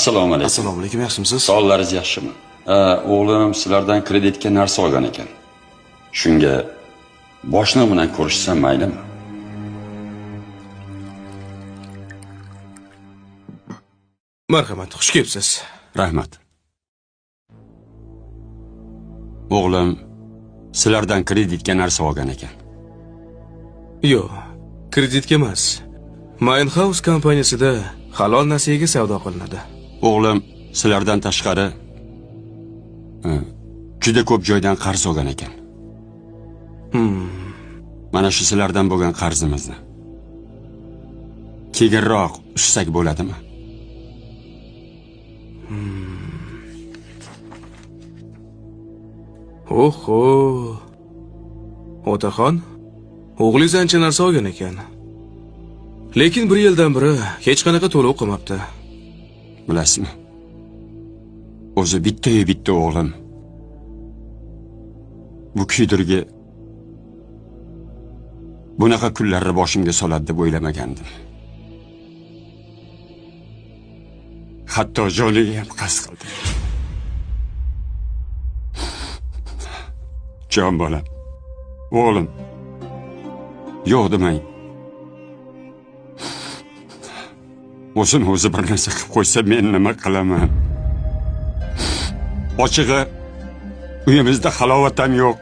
Assalomu alaykum. Assalomu alaykum, yaxshimisiz? Savollaringiz yaxshimi? O'g'lim sizlardan kreditga narsa olgan ekan. Shunga boshliq bilan ko'rishsam maylimi? Marhamat, xush kelibsiz. Rahmat. O'g'lim sizlardan kreditga narsa olgan ekan. Yo'q, kreditga emas. Minehouse kompaniyasida halol nasiyaga savdo qilinadi. O'g'lim sizlardan tashqari juda ko'p joydan qarz olgan ekan. Mana shu sizlardan bo'lgan qarzimizni keyinroq ushsak bo'ladimi? Oho. Otaxon, o'g'lingiz ancha narsa olgan ekan. Lekin bir yildan beri hech qanaqa to'lov qilmabdi. Bilasizmi? O'zi bitta o'g'lim. Bu kuydirgi bunaqa kunlarni boshimga soladi deb o'ylamagandim. Hatto joniga ham qasd qildi. Jon bolam, o'g'lim, yo'q demang. O'zi bir narsa qilib qo'ysa men nima qilaman? Ochig'i, uyimizda halovat ham yo'q.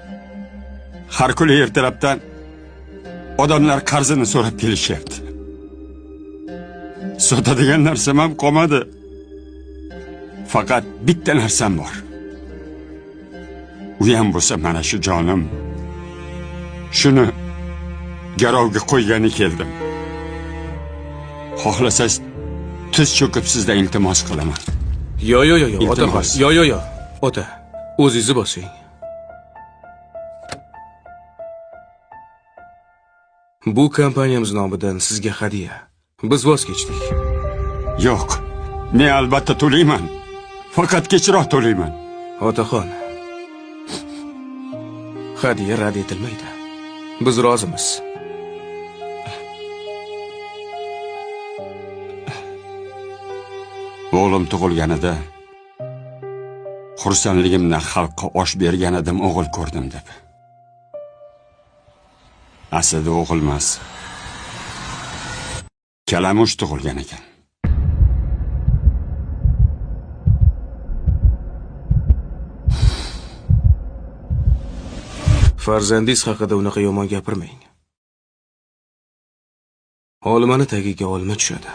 Har kuni ertalabdan odamlar qarzini so'rab kelishyapti. Sotadigan narsam ham qolmadi. Faqat bitta narsam bor. U ham bo'lsa mana shu jonim. Shuni garovga qo'ygani keldim. Xohlasangiz tiz cho'kib sizdan iltimos qilaman. Yo'q, otaxon. Yo'q. Ota, o'zingizni bosing. Bu kompaniyamiz nomidan sizga hadiya. Biz voz kechdik. Yo'q, men albatta to'layman. Faqat kechroq to'layman. Otaxon, hadiya rad etilmaydi. Biz rozimiz. O'g'lim tug'ilganida xursandligimdan xalqqa osh bergan edim, o'g'il ko'rdim deb. Aslida o'g'il emas, kalamush tug'ilgan ekan. Farzandingiz haqida unaqa yomon gapirmang. Olmani tagiga olma tushadi.